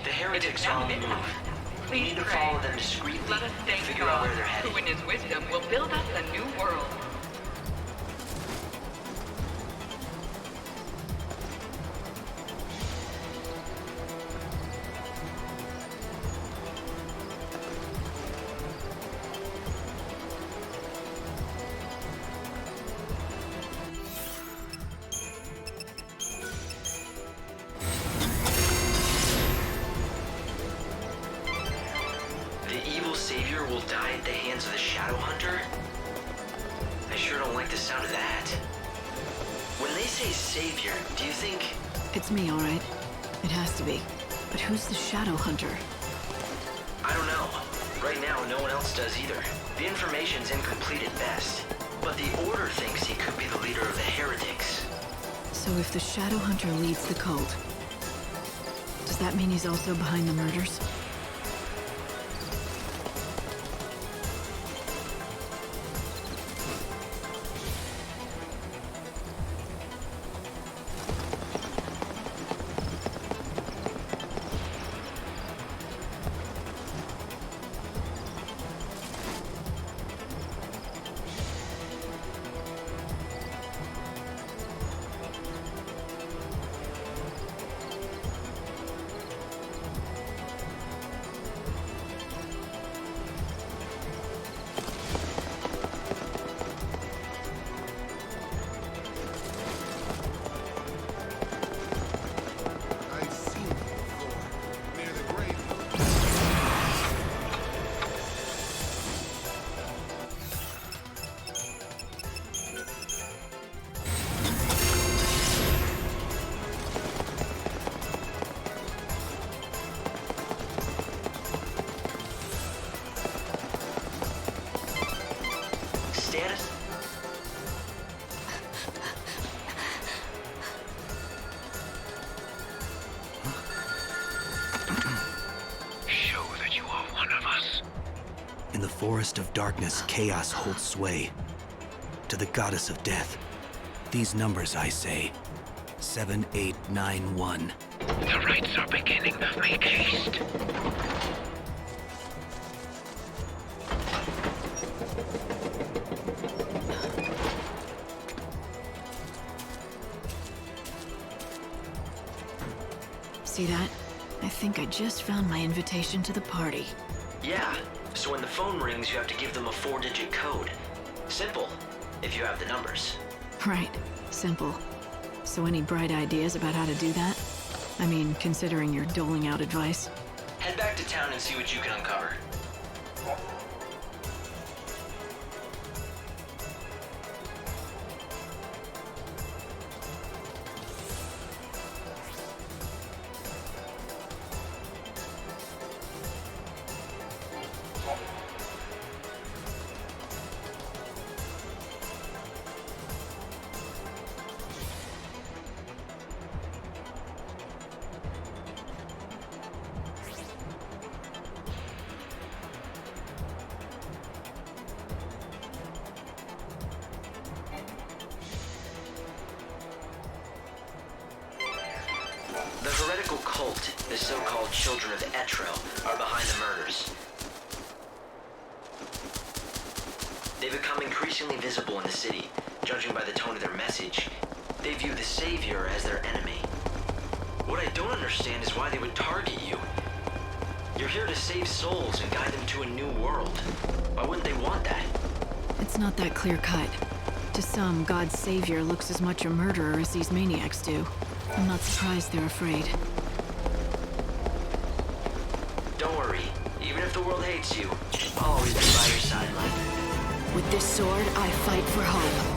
The heretics are on the move. We need to follow them discreetly and figure out where they're headed. Who in his wisdom will build us a new world. Savior will die at the hands of the Shadow Hunter? I sure don't like the sound of that. When they say Savior, do you think... It's me, all right. It has to be. But who's the Shadow Hunter? I don't know. Right now, no one else does either. The information's incomplete at best. But the Order thinks he could be the leader of the heretics. So if the Shadow Hunter leads the cult, does that mean he's also behind the murders? In the forest of darkness, chaos holds sway. To the goddess of death, these numbers I say, 7891. The rites are beginning. Make haste. See that? I think I just found my invitation to the party. Yeah, so when the phone rings, you have to give them a 4-digit code. Simple, if you have the numbers. Right. Simple. So any bright ideas about how to do that? I mean, considering you're doling out advice. Head back to town and see what you can uncover. The heretical cult, the so-called Children of Etro, are behind the murders. They become increasingly visible in the city, judging by the tone of their message. They view the Savior as their enemy. What I don't understand is why they would target you. You're here to save souls and guide them to a new world. Why wouldn't they want that? It's not that clear-cut. To some, God's savior looks as much a murderer as these maniacs do. I'm not surprised they're afraid. Don't worry. Even if the world hates you, I'll always be by your side. With this sword, I fight for hope.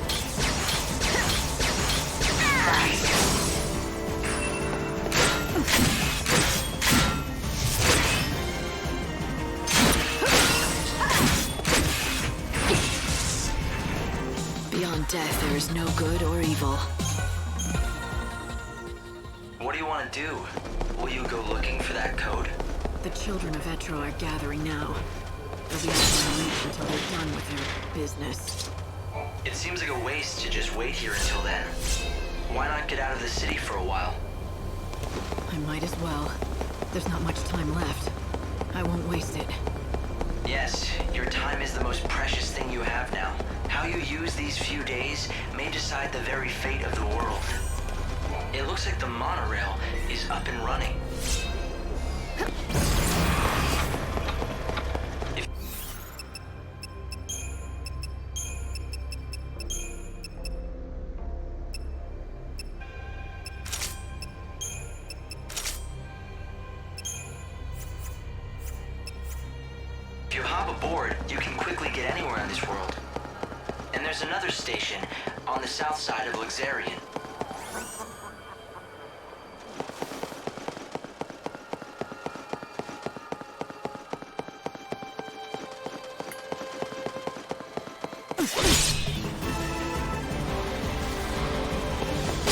Beyond death, there is no good or evil. What do you want to do? Will you go looking for that code? The children of Etro are gathering now. They'll be out on the reach until they're done with their business. It seems like a waste to just wait here until then. Why not get out of the city for a while? I might as well. There's not much time left. I won't waste it. Yes, your time is the most precious thing you have now. How you use these few days may decide the very fate of the world. It looks like the monorail is up and running. If you hop aboard, you can quickly get anywhere in this world. And there's another station on the south side of Luxarian.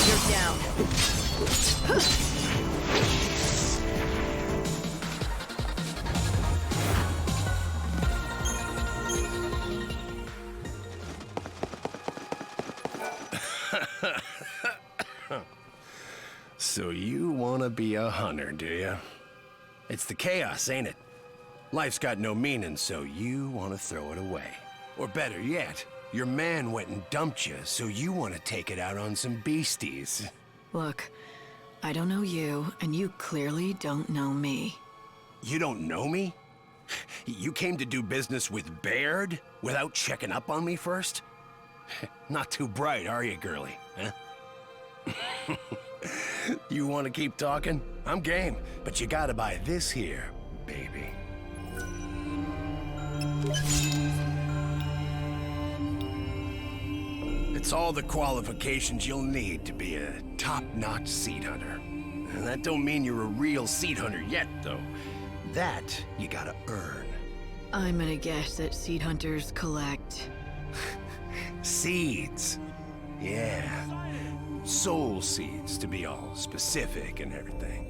You're down. So you want to be a hunter, do you? It's the chaos, ain't it? Life's got no meaning, so you want to throw it away. Or better yet, your man went and dumped you, so you want to take it out on some beasties. Look, I don't know you, and you clearly don't know me. You don't know me? You came to do business with Baird without checking up on me first? Not too bright, are you, girlie? Huh? You want to keep talking? I'm game, but you gotta buy this here, baby. It's all the qualifications you'll need to be a top-notch seed hunter. And that don't mean you're a real seed hunter yet, though. That you gotta earn. I'm gonna guess that seed hunters collect... Seeds. Yeah. Soul seeds, to be all specific and everything.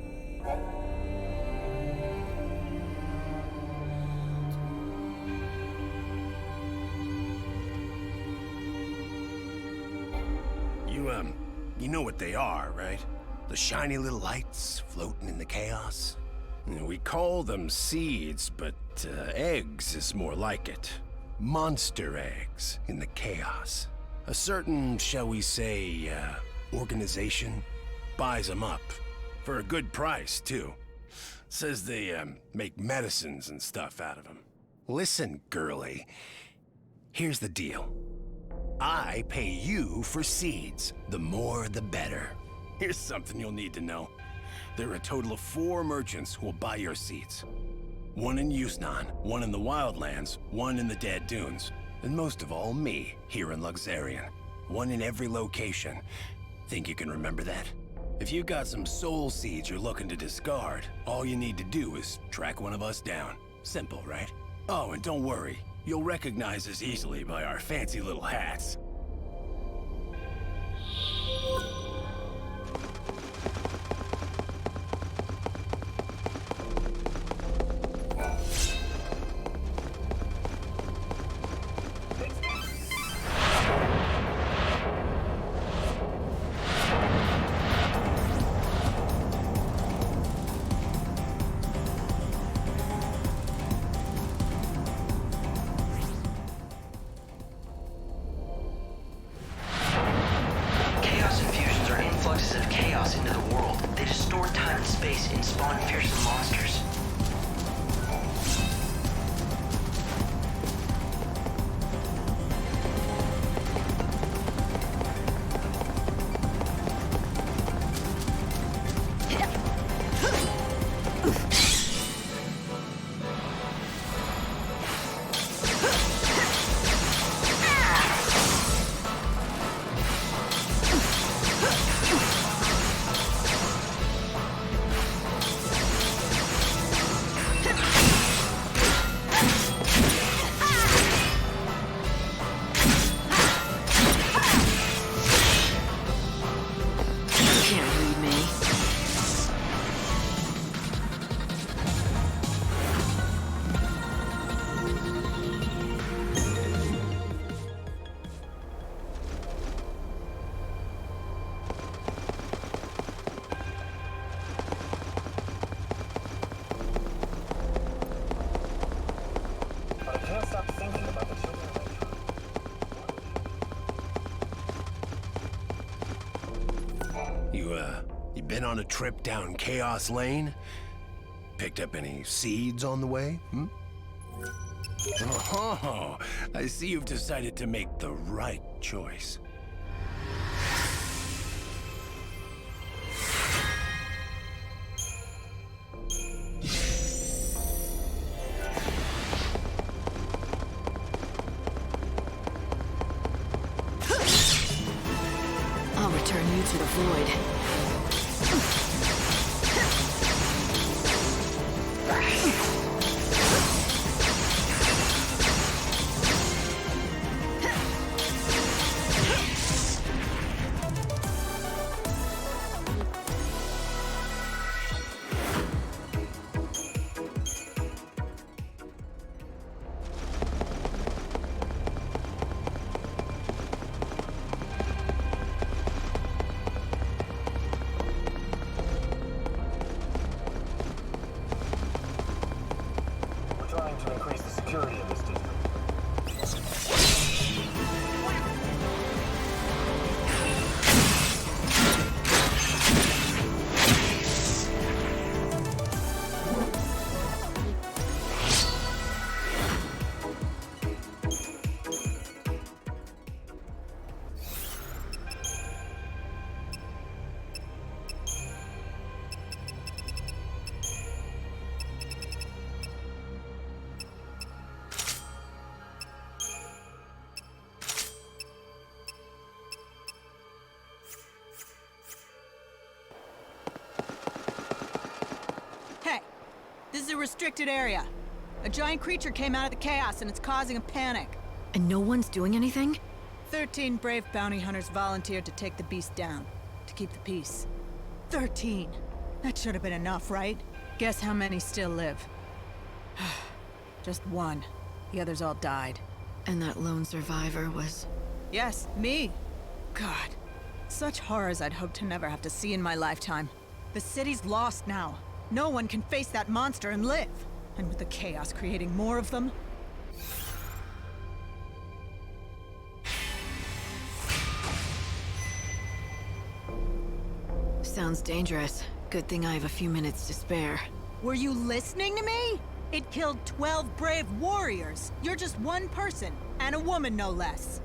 You know what they are, right? The shiny little lights floating in the chaos? We call them seeds, but eggs is more like it. Monster eggs in the chaos. A certain, shall we say, organization buys them up. For a good price, too. Says they make medicines and stuff out of them. Listen, girlie. Here's the deal. I pay you for seeds. The more, the better. Here's something you'll need to know. There are a total of 4 merchants who will buy your seeds. 1 in Yusnan, 1 in the Wildlands, 1 in the Dead Dunes, and most of all, me, here in Luxarian. 1 in every location. Think you can remember that? If you got some soul seeds you're looking to discard, all you need to do is track one of us down. Simple, right? Oh, and don't worry. You'll recognize us easily by our fancy little hats. Of chaos into the world. They distort time and space and spawn fearsome monsters. You been on a trip down Chaos Lane? Picked up any seeds on the way, hmm? Oh, I see you've decided to make the right choice. I'll return you to the void. Trying to increase the security of this district. Hey, this is a restricted area. A giant creature came out of the chaos and it's causing a panic. And no one's doing anything? 13 brave bounty hunters volunteered to take the beast down, to keep the peace. 13. That should have been enough, right? Guess how many still live? Just one. The others all died. And that lone survivor was... Yes, me. God. Such horrors I'd hoped to never have to see in my lifetime. The city's lost now. No one can face that monster and live. And with the chaos creating more of them... Sounds dangerous. Good thing I have a few minutes to spare. Were you listening to me? It killed 12 brave warriors. You're just one person, and a woman no less.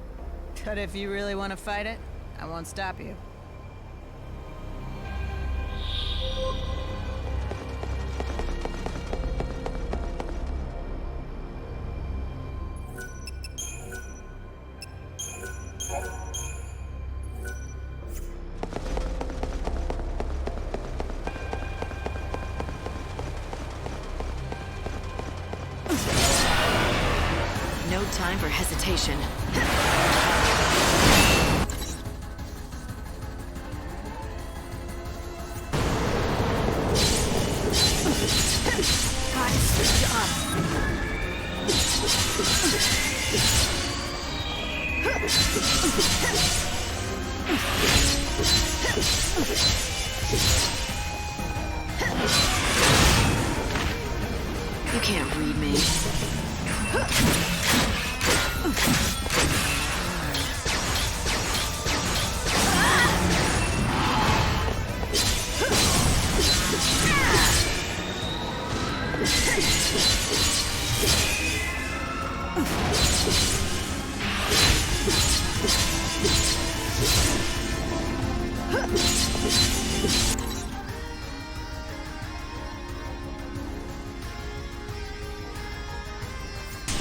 But if you really want to fight it, I won't stop you. No time for hesitation. God, switch You can't read me.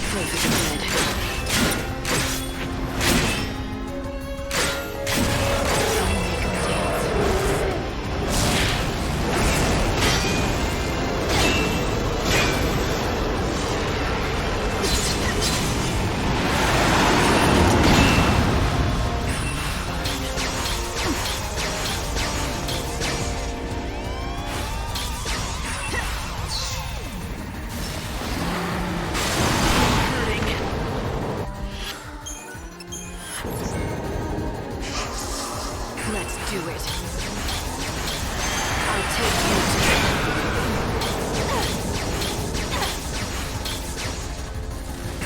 Pray for the dead. Let's do it. I'll take you to...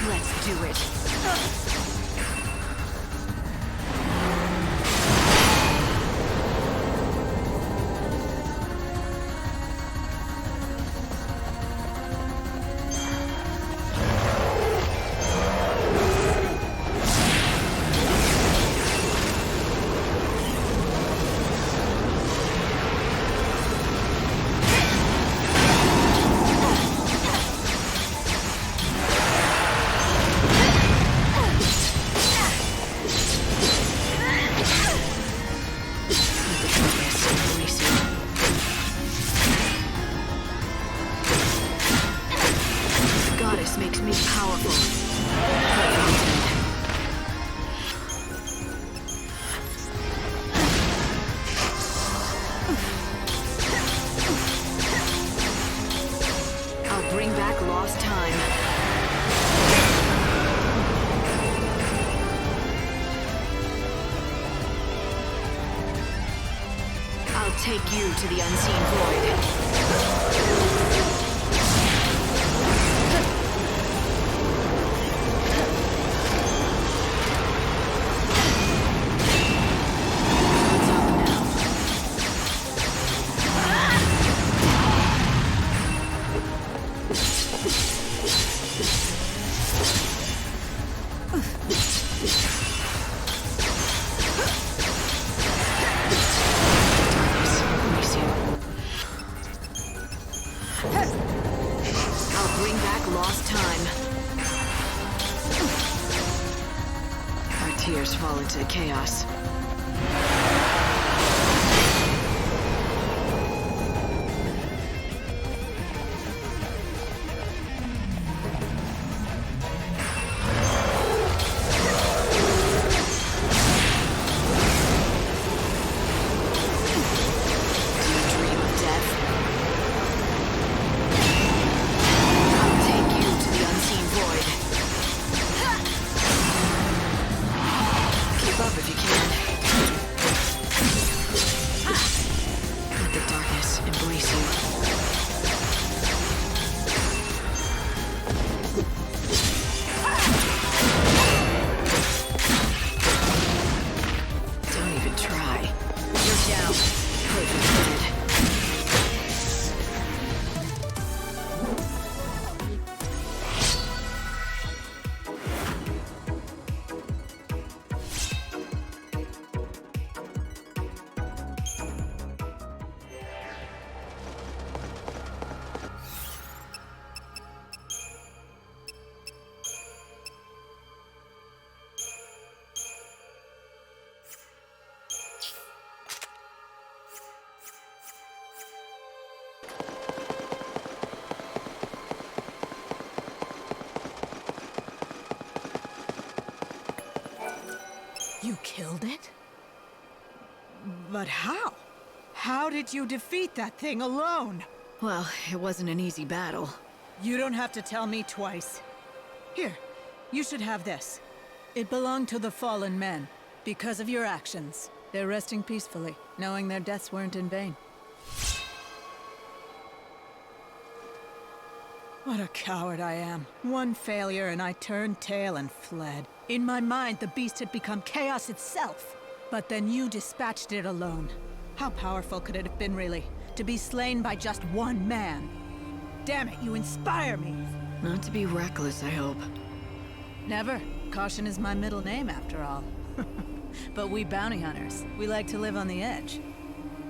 Let's do it. I'll take you to the unseen void. Tears fall into chaos. You killed it? But how? How did you defeat that thing alone? Well, it wasn't an easy battle. You don't have to tell me twice. Here, you should have this. It belonged to the fallen men. Because of your actions, they're resting peacefully, knowing their deaths weren't in vain. What a coward I am. One failure and I turned tail and fled. In my mind, the beast had become chaos itself. But then you dispatched it alone. How powerful could it have been, really? To be slain by just one man? Damn it, you inspire me! Not to be reckless, I hope. Never. Caution is my middle name, after all. But we bounty hunters, we like to live on the edge.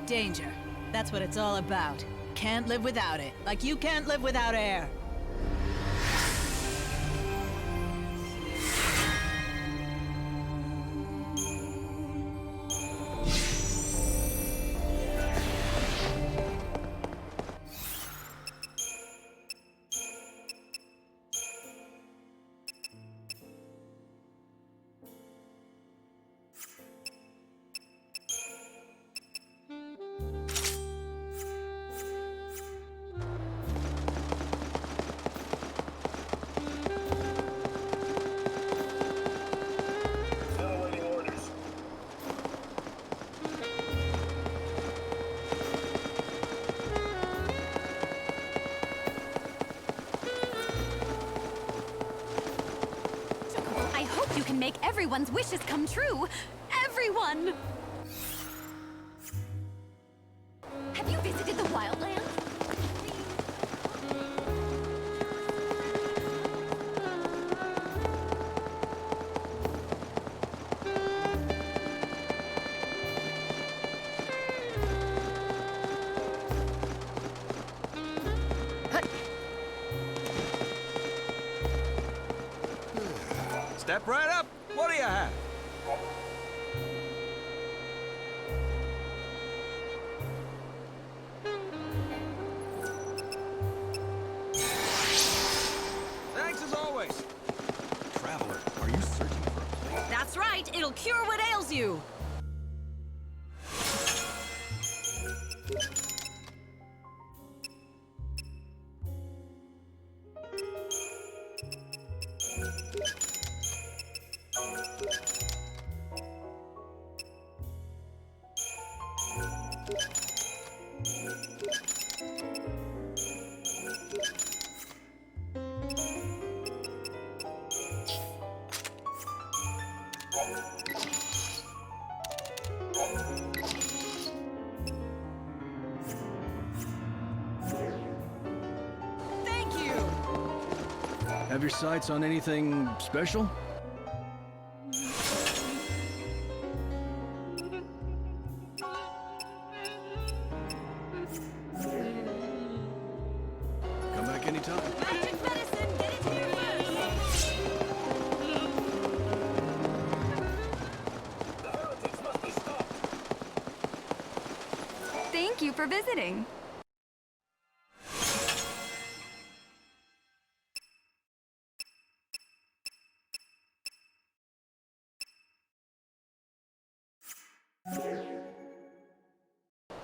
Danger. That's what it's all about. Can't live without it. Like you can't live without air. You can make everyone's wishes come true! Everyone! Have you visited the wildlands? Step right up. What do you have? Thanks as always. Traveler, are you searching for a place? That's right, it'll cure what ails you! Have your sights on anything special? Come back anytime. Magic medicine, get it here first! The heretics must be stopped! Thank you for visiting.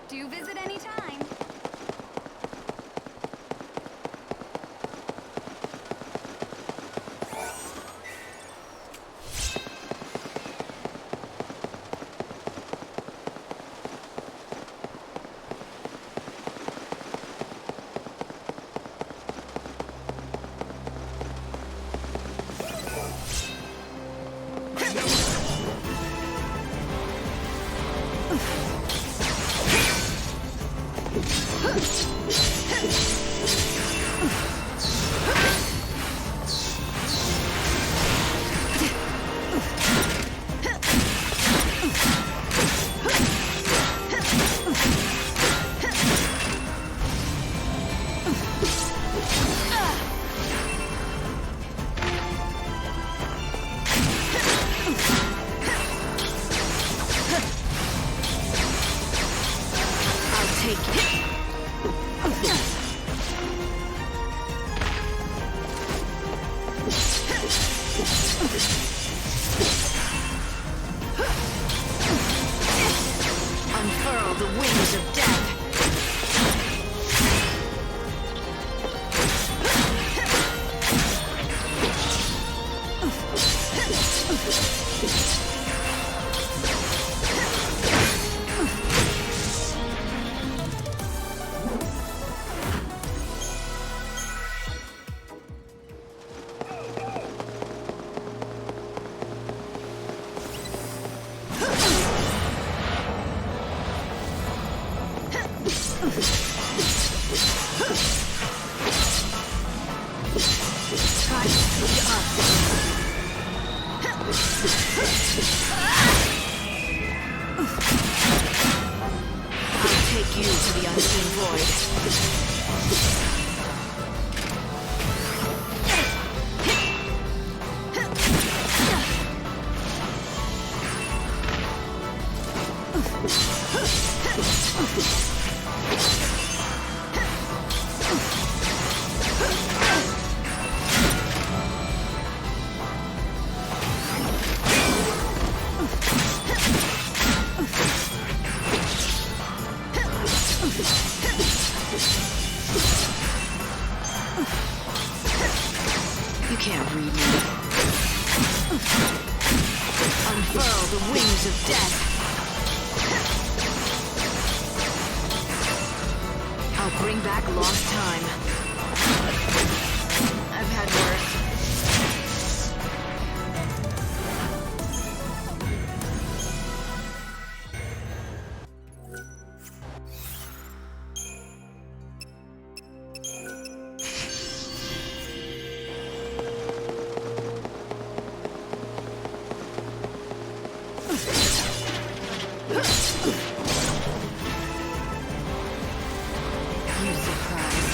Do visit anytime. Unfurl the wings of death. I'll take you to the unseen void. You can't read me. Unfurl the wings of death. I'll bring back lost time. I've had worse. You surprised.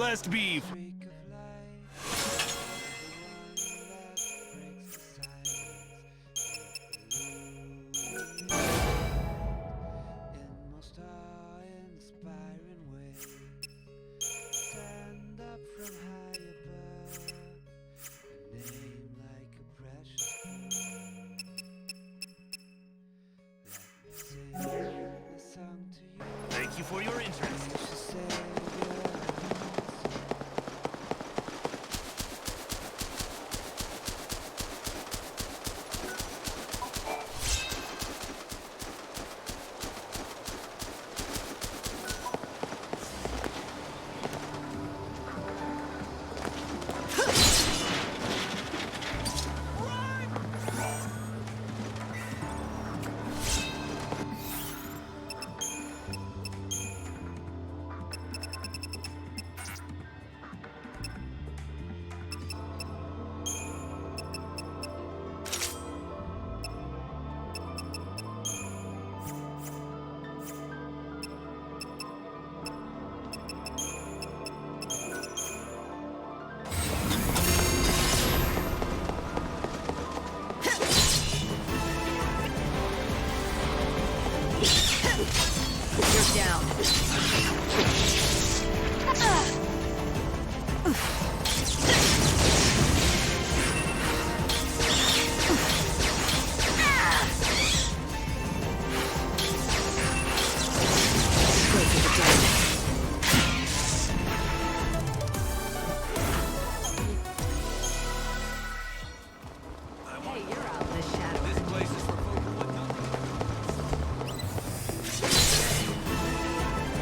blessed beef. Thank you for your interest.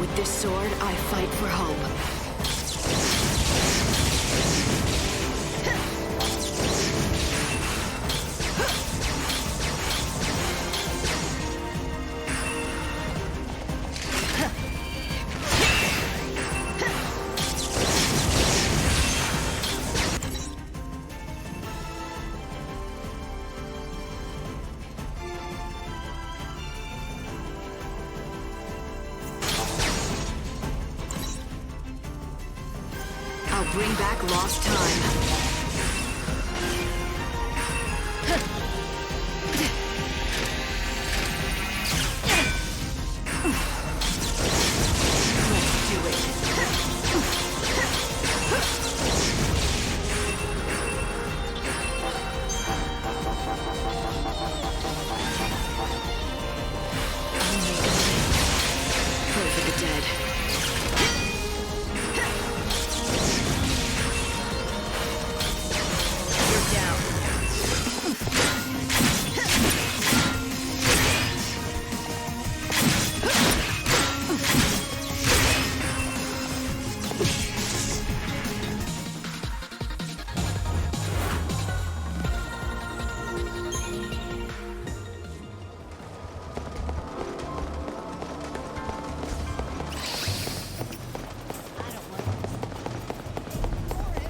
With this sword, I fight for hope. I'll bring back lost time.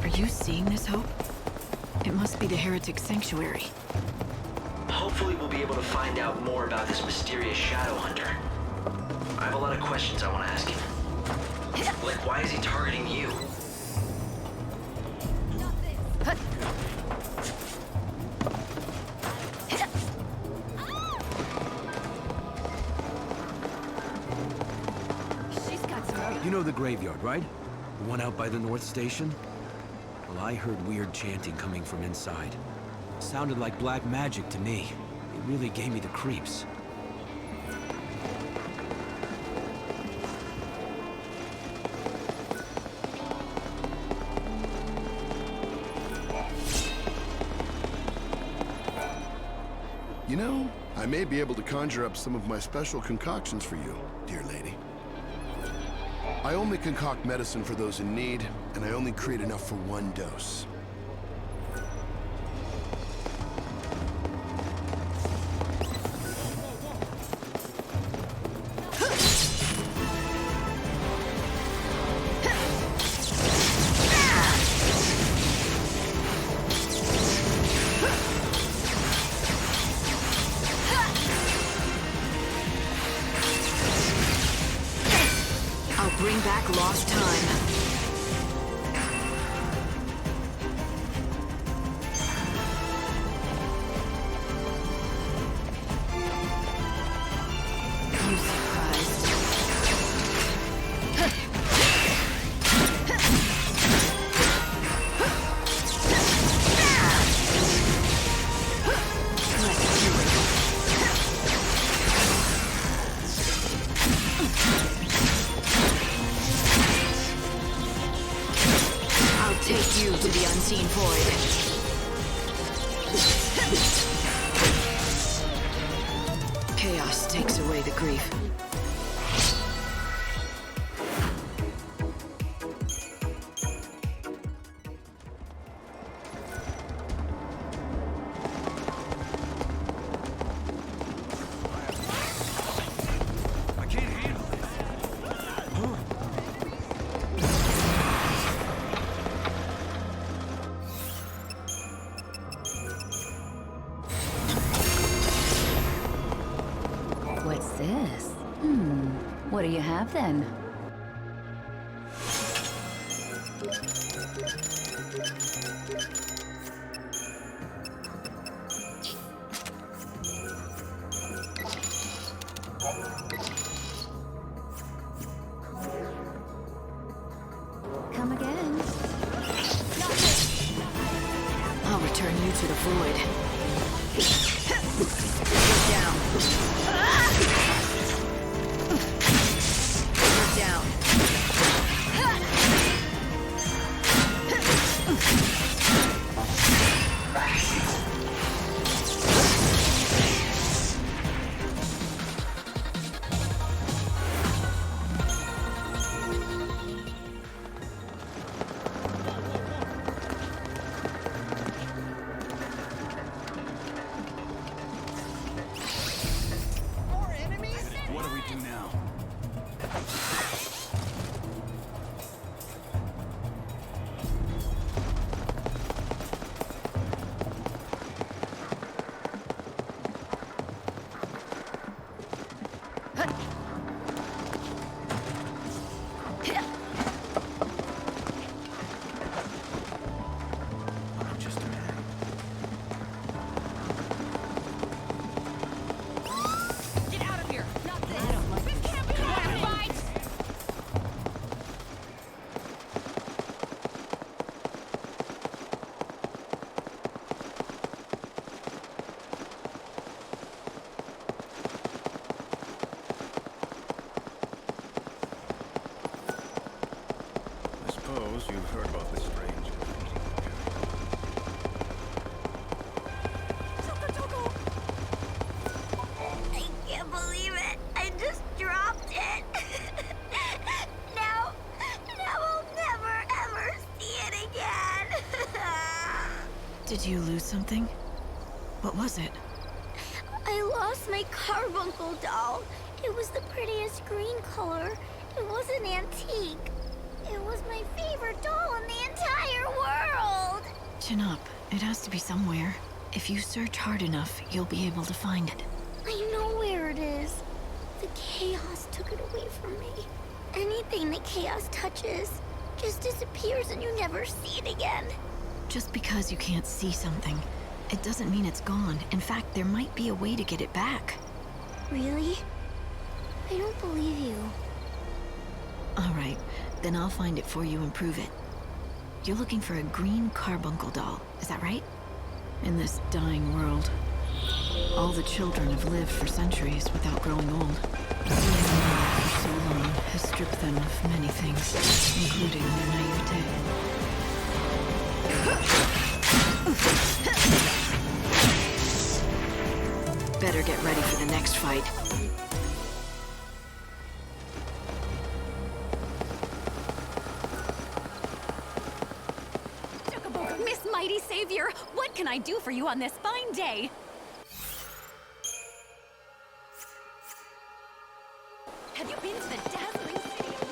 Are you seeing this, Hope? It must be the Heretic Sanctuary. Hopefully we'll be able to find out more about this mysterious Shadow Hunter. I have a lot of questions I want to ask him. Like, why is he targeting you? You know the graveyard, right? The one out by the North Station? Well, I heard weird chanting coming from inside. Sounded like black magic to me. It really gave me the creeps. You know, I may be able to conjure up some of my special concoctions for you, dear lady. I only concoct medicine for those in need, and I only create enough for one dose. Bring back lost time. the unseen void. Chaos takes away the grief. What's this? What do you have then? Come again. I'll return you to the void. Get down. Get down. What do we do now? Just a minute. Get out of here! Not this! This can't be a fight! I suppose you've heard about this strange... I can't believe it! I just dropped it! now I'll never ever see it again! Did you lose something? What was it? I lost my carbuncle doll. It was the prettiest green color. It was an antique. It was my favorite doll in the entire world! Chin up. It has to be somewhere. If you search hard enough, you'll be able to find it. I know where it is. The chaos took it away from me. Anything the chaos touches just disappears and you never see it again. Just because you can't see something, it doesn't mean it's gone. In fact, there might be a way to get it back. Really? I don't believe you. All right, then I'll find it for you and prove it. You're looking for a green carbuncle doll, is that right? In this dying world, all the children have lived for centuries without growing old. Being alive for so long has stripped them of many things, including their naivete. Better get ready for the next fight. Miss Mighty Savior, what can I do for you on this fine day? Have you been to the dazzling city of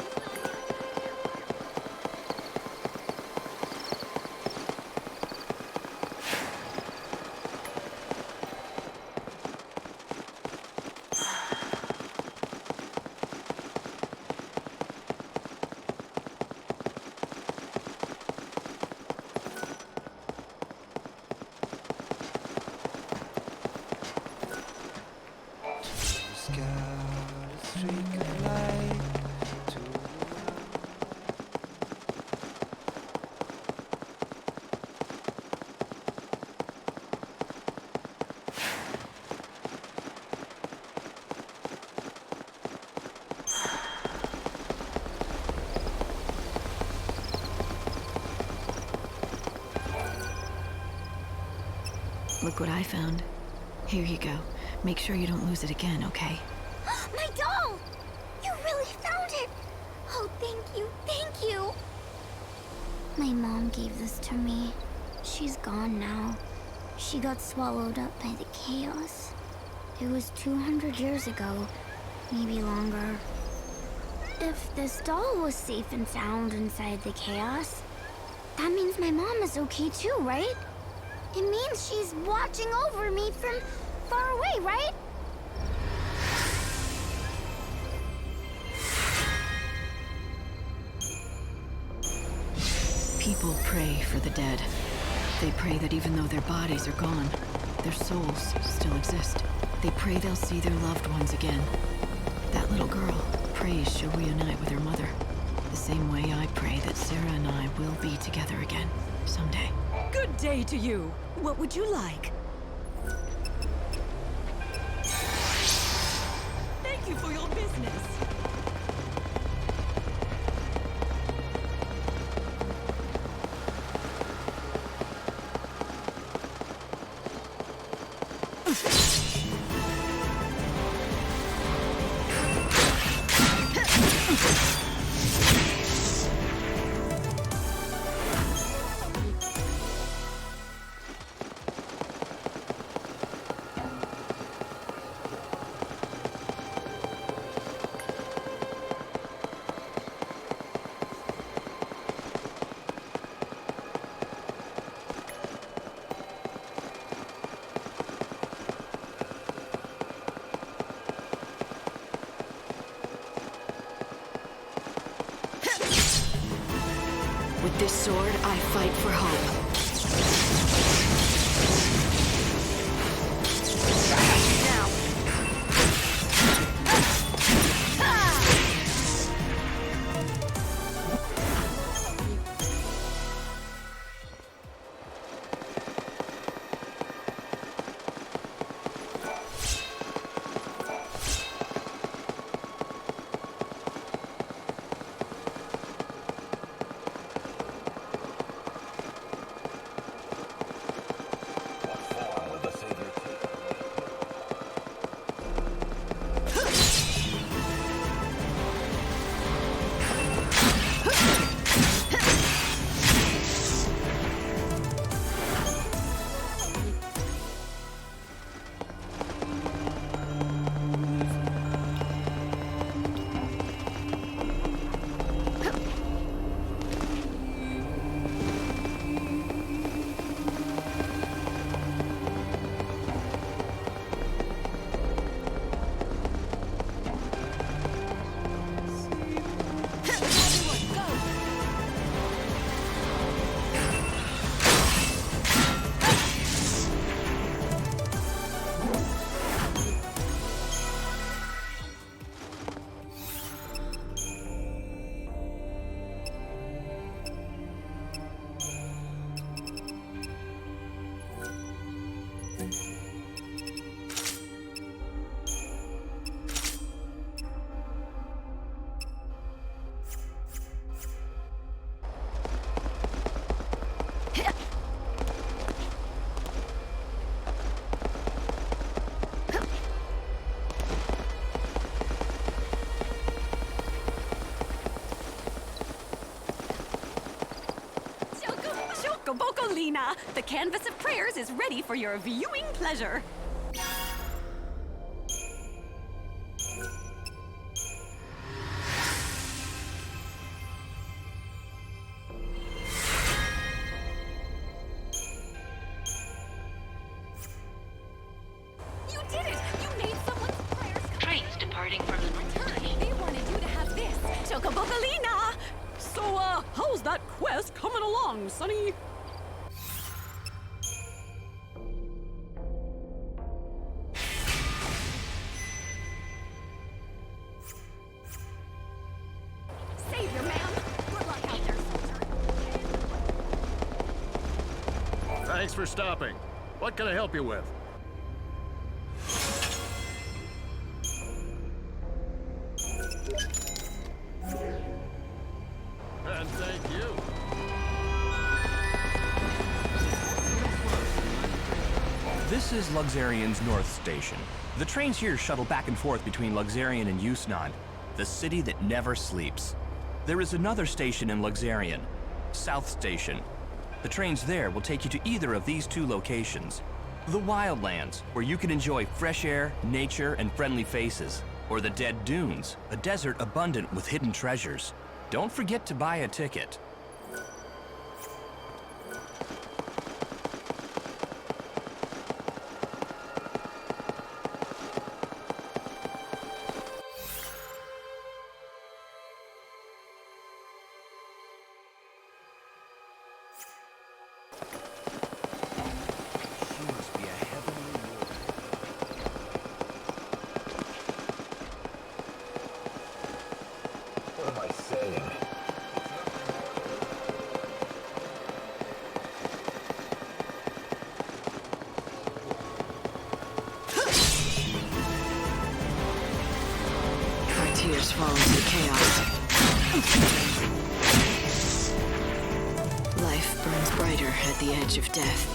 Look what I found. Here you go. Make sure you don't lose it again, okay? My doll! You really found it! Oh, thank you, thank you! My mom gave this to me. She's gone now. She got swallowed up by the chaos. It was 200 years ago, maybe longer. If this doll was safe and sound inside the chaos, that means my mom is okay too, right? It means she's watching over me from far away, right? People pray for the dead. They pray that even though their bodies are gone, their souls still exist. They pray they'll see their loved ones again. That little girl prays she'll reunite with her mother. The same way I pray that Sarah and I will be together again, someday. Good day to you. What would you like? Thank you for your business. With this sword, I fight for hope. Now. Lena, the canvas of prayers is ready for your viewing pleasure. You did it! You made someone's prayers. Trains departing from the return. They wanted you to have this, Chocobogalina. So, how's that quest coming along, Sonny? Savior, ma'am. Good luck out there, soldier. Thanks for stopping. What can I help you with? And thank you. This is Luxarian's North Station. The trains here shuttle back and forth between Luxarian and Yusnaan, the city that never sleeps. There is another station in Luxarian, South Station. The trains there will take you to either of these two locations. The Wildlands, where you can enjoy fresh air, nature, and friendly faces. Or the Dead Dunes, a desert abundant with hidden treasures. Don't forget to buy a ticket. What am I saying? Our tears fall into chaos. Life burns brighter at the edge of death.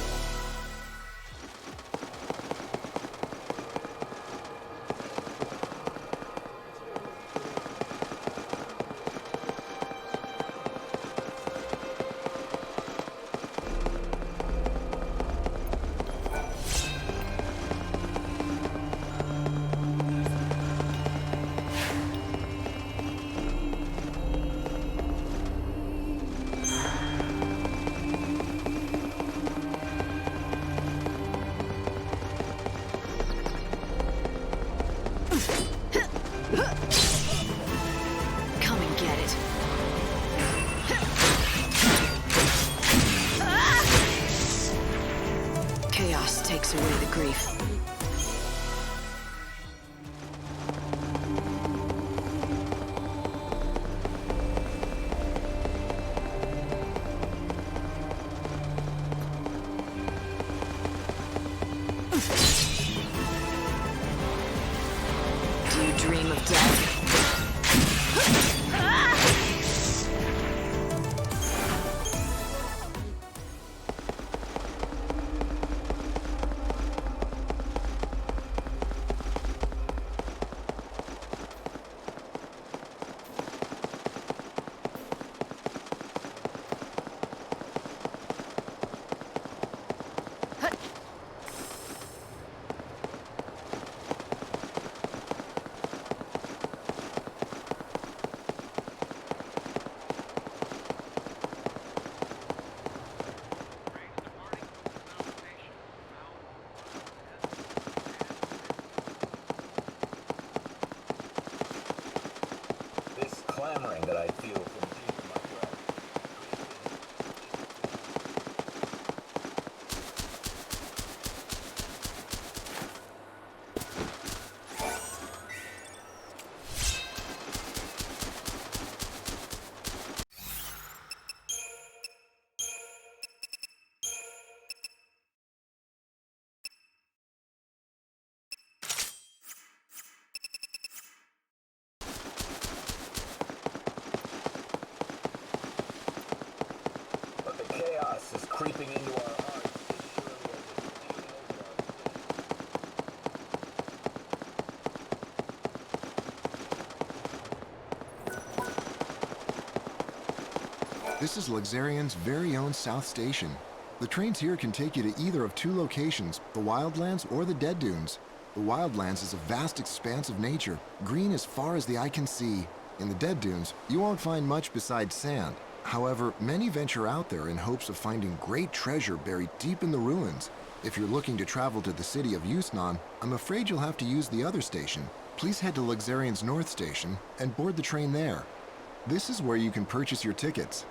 Come and get it. Chaos takes away the grief. Do you dream of death? This clamoring that I feel from deep in my breath. But the chaos is creeping into our hearts as surely as it's stealing over our city. This is Luxarian's very own South Station. The trains here can take you to either of two locations, the Wildlands or the Dead Dunes. The Wildlands is a vast expanse of nature, green as far as the eye can see. In the Dead Dunes, you won't find much besides sand. However, many venture out there in hopes of finding great treasure buried deep in the ruins. If you're looking to travel to the city of Yusnaan, I'm afraid you'll have to use the other station. Please head to Luxarian's North Station and board the train there. This is where you can purchase your tickets.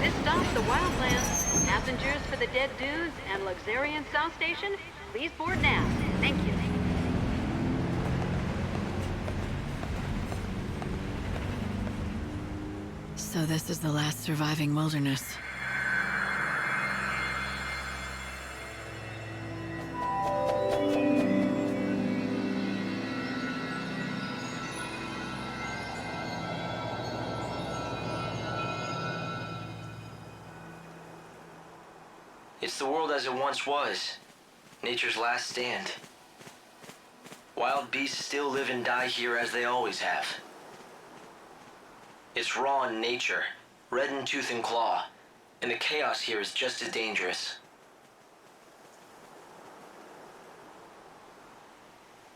This stops the Wildlands. Passengers for the Dead Dunes and Luxarian South Station, please board now. Thank you. So this is the last surviving wilderness. It's the world as it once was. Nature's last stand. Wild beasts still live and die here as they always have. It's raw in nature, red in tooth and claw, and the chaos here is just as dangerous.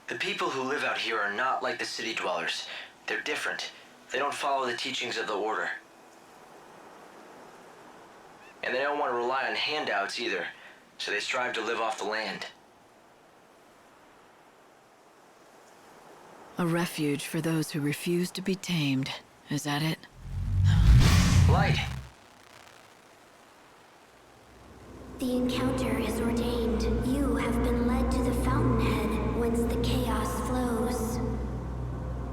The people who live out here are not like the city dwellers. They're different. They don't follow the teachings of the Order. And they don't want to rely on handouts either, so they strive to live off the land. A refuge for those who refuse to be tamed. Is that it? Light! The encounter is ordained. You have been led to the fountainhead, whence the chaos flows.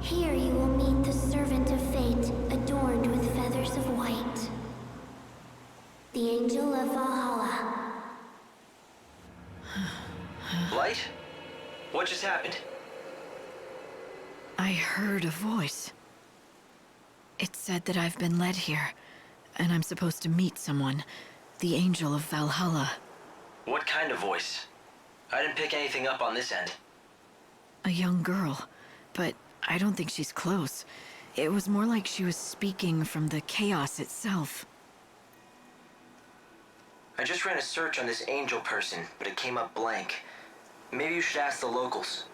Here you will meet the servant of fate, adorned with feathers of white. The Angel of Valhalla. Light? What just happened? I heard a voice. It said that I've been led here, and I'm supposed to meet someone. The Angel of Valhalla. What kind of voice? I didn't pick anything up on this end. A young girl, but I don't think she's close. It was more like she was speaking from the chaos itself. I just ran a search on this angel person, but it came up blank. Maybe you should ask the locals.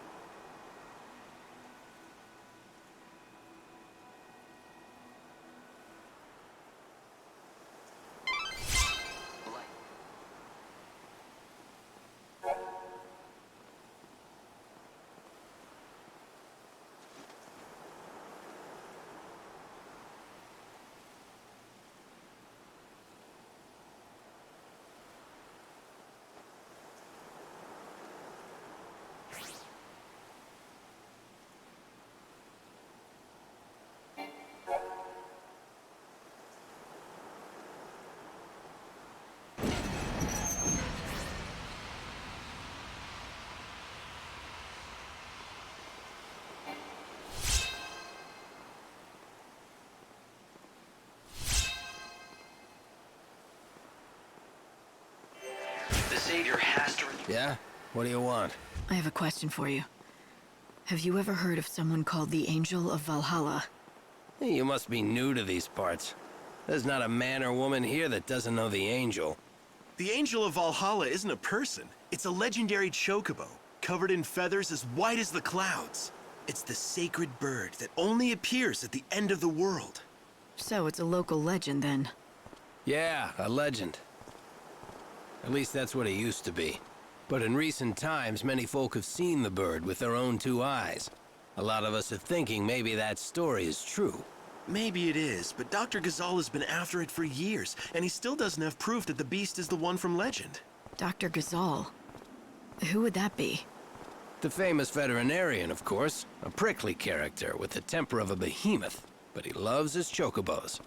The Savior has to... Yeah? What do you want? I have a question for you. Have you ever heard of someone called the Angel of Valhalla? Hey, you must be new to these parts. There's not a man or woman here that doesn't know the Angel. The Angel of Valhalla isn't a person. It's a legendary chocobo, covered in feathers as white as the clouds. It's the sacred bird that only appears at the end of the world. So it's a local legend, then? Yeah, a legend. At least that's what it used to be. But in recent times, many folk have seen the bird with their own two eyes. A lot of us are thinking maybe that story is true. Maybe it is, but Dr. Ghazal has been after it for years, and he still doesn't have proof that the beast is the one from legend. Dr. Ghazal? Who would that be? The famous veterinarian, of course. A prickly character with the temper of a behemoth, but he loves his chocobos.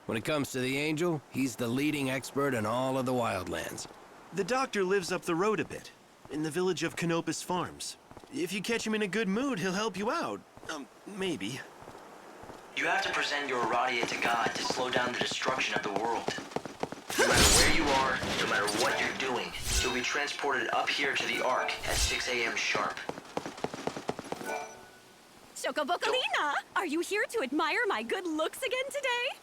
When it comes to the Angel, he's the leading expert in all of the wildlands. The doctor lives up the road a bit, in the village of Canopus Farms. If you catch him in a good mood, he'll help you out. Maybe. You have to present your Aradia to God to slow down the destruction of the world. No matter where you are, no matter what you're doing, you'll be transported up here to the Ark at 6 a.m. sharp. Chocobocolina! Are you here to admire my good looks again today?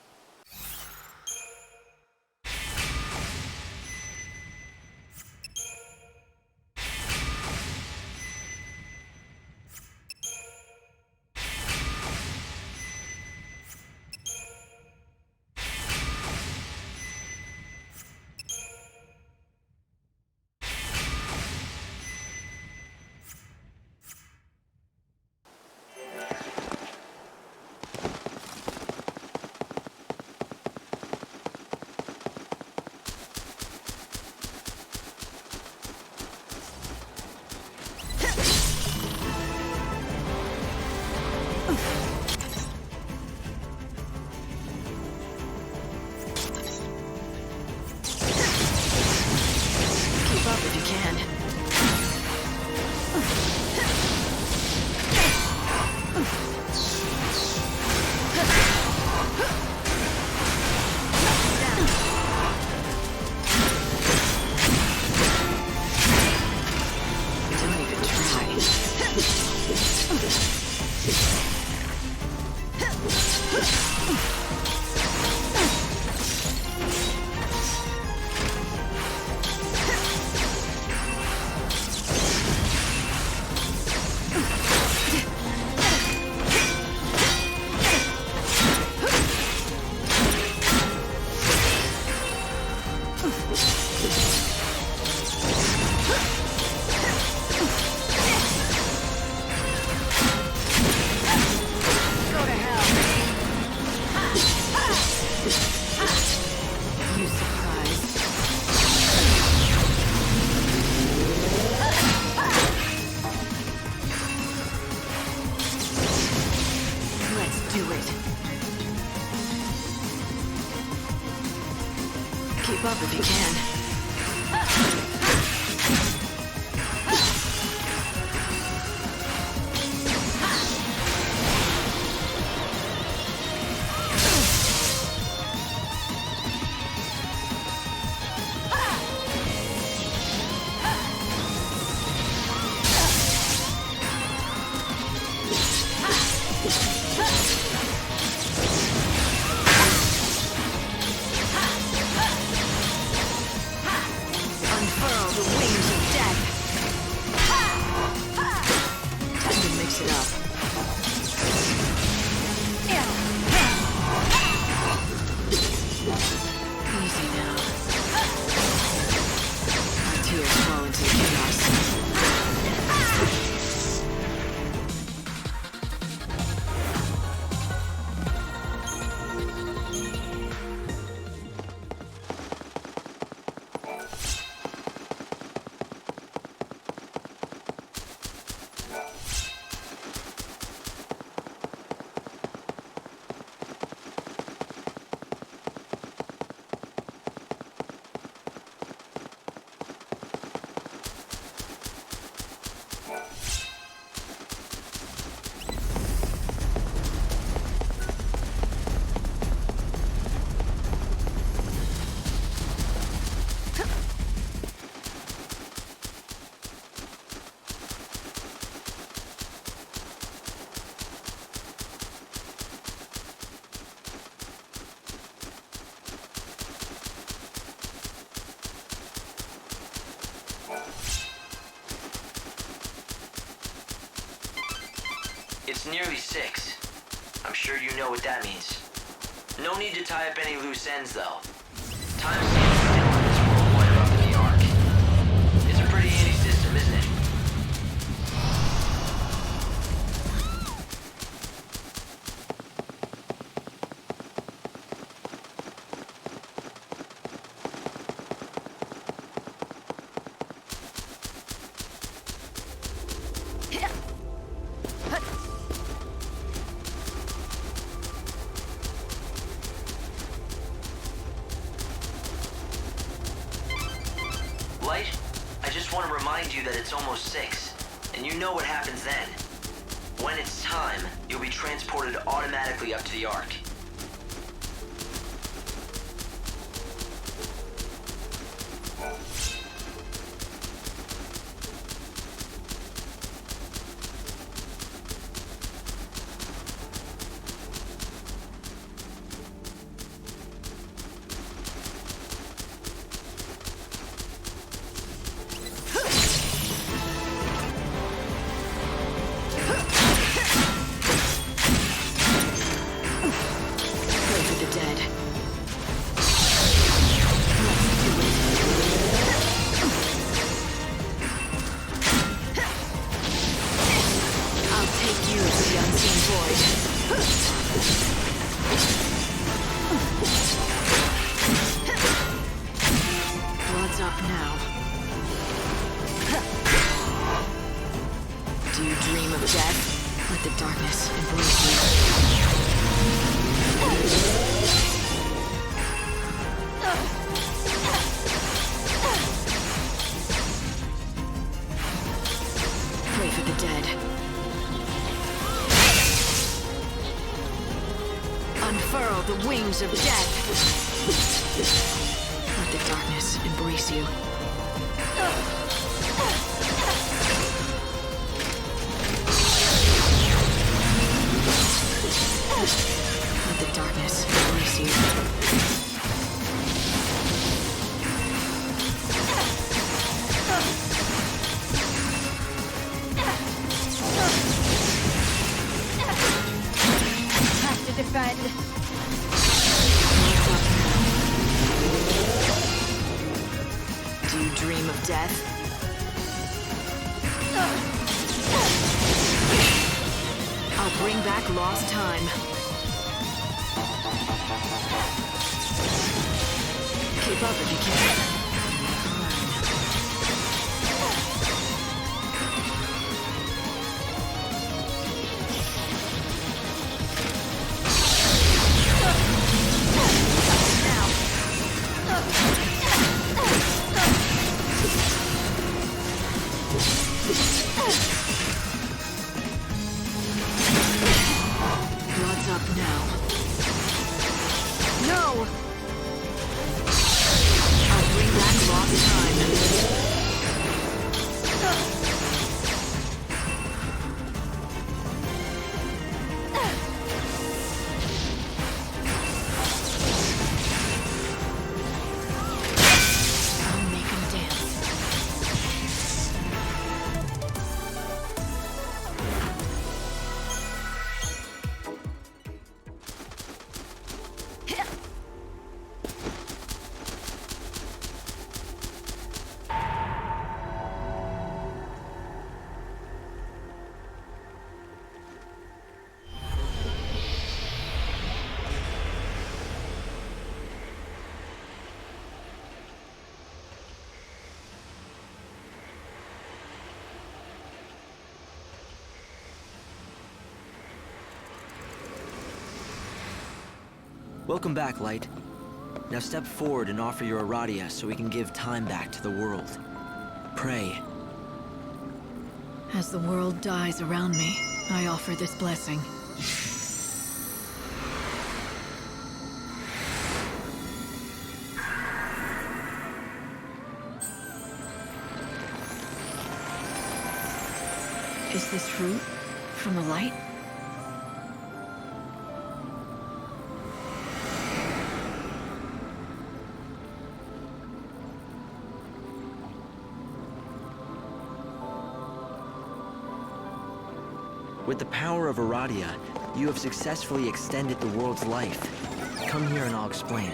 Keep up if you can. It's nearly 6. I'm sure you know what that means. No need to tie up any loose ends, though. Time stands still in this world while you're up in the Ark. It's a pretty handy system, isn't it? Light, I just want to remind you that it's almost 6, and you know what happens then. When it's time, you'll be transported automatically up to the Ark. Unfurl the wings of death. Let the darkness embrace you. defend. Do you dream of death? I'll bring back lost time. Keep up if you can. Blood's up now. No! I'll bring back lost time. I'll make 'em dance. Welcome back, Light. Now step forward and offer your Aradia so we can give time back to the world. Pray. As the world dies around me, I offer this blessing. Is this fruit from the light? With the power of Aradia, you have successfully extended the world's life. Come here and I'll explain.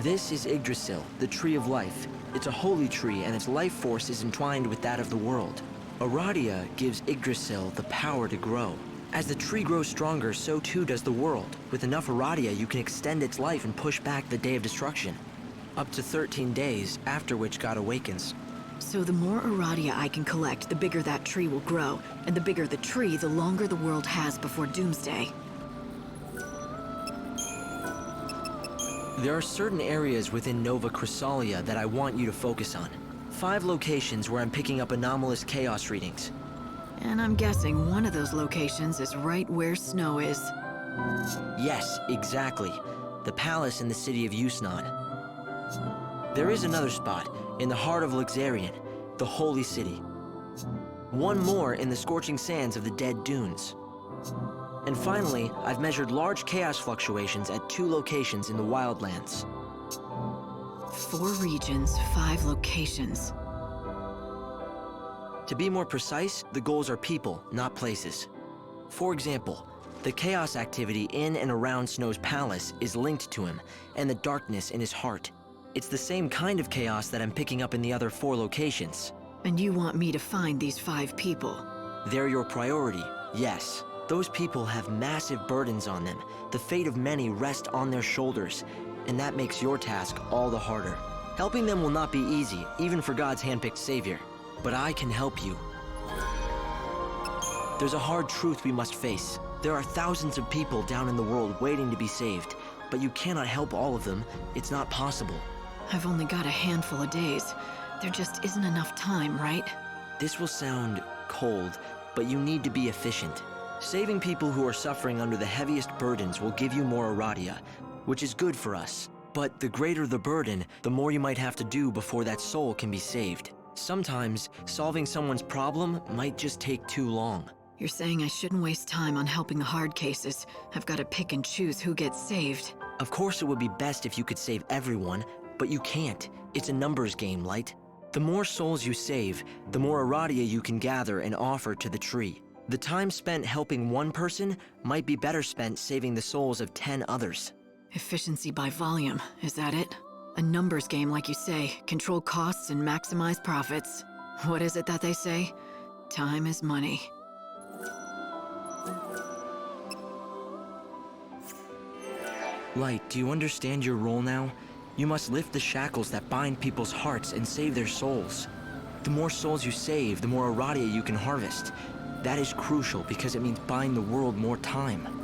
This is Yggdrasil, the Tree of Life. It's a holy tree, and its life force is entwined with that of the world. Aradia gives Yggdrasil the power to grow. As the tree grows stronger, so too does the world. With enough Aradia, you can extend its life and push back the Day of Destruction. Up to 13 days, after which God awakens. So the more Aradia I can collect, the bigger that tree will grow. And the bigger the tree, the longer the world has before Doomsday. There are certain areas within Nova Chrysalia that I want you to focus on. 5 locations where I'm picking up anomalous chaos readings. And I'm guessing one of those locations is right where Snow is. Yes, exactly. The palace in the city of Yusnan. There is another spot, in the heart of Luxarian, the Holy City. One more in the scorching sands of the Dead Dunes. And finally, I've measured large chaos fluctuations at 2 locations in the Wildlands. 4 regions, 5 locations. To be more precise, the goals are people, not places. For example, the chaos activity in and around Snow's palace is linked to him, and the darkness in his heart. It's the same kind of chaos that I'm picking up in the other 4 locations. And you want me to find these 5 people? They're your priority, yes. Those people have massive burdens on them. The fate of many rests on their shoulders, and that makes your task all the harder. Helping them will not be easy, even for God's handpicked savior. But I can help you. There's a hard truth we must face. There are thousands of people down in the world waiting to be saved, but you cannot help all of them. It's not possible. I've only got a handful of days. There just isn't enough time, right? This will sound cold, but you need to be efficient. Saving people who are suffering under the heaviest burdens will give you more Aradia, which is good for us. But the greater the burden, the more you might have to do before that soul can be saved. Sometimes, solving someone's problem might just take too long. You're saying I shouldn't waste time on helping the hard cases. I've got to pick and choose who gets saved. Of course it would be best if you could save everyone, but you can't. It's a numbers game, Light. The more souls you save, the more Aradia you can gather and offer to the tree. The time spent helping one person might be better spent saving the souls of 10 others. Efficiency by volume, is that it? A numbers game, like you say. Control costs and maximize profits. What is it that they say? Time is money. Light, do you understand your role now? You must lift the shackles that bind people's hearts and save their souls. The more souls you save, the more Aradia you can harvest. That is crucial because it means buying the world more time.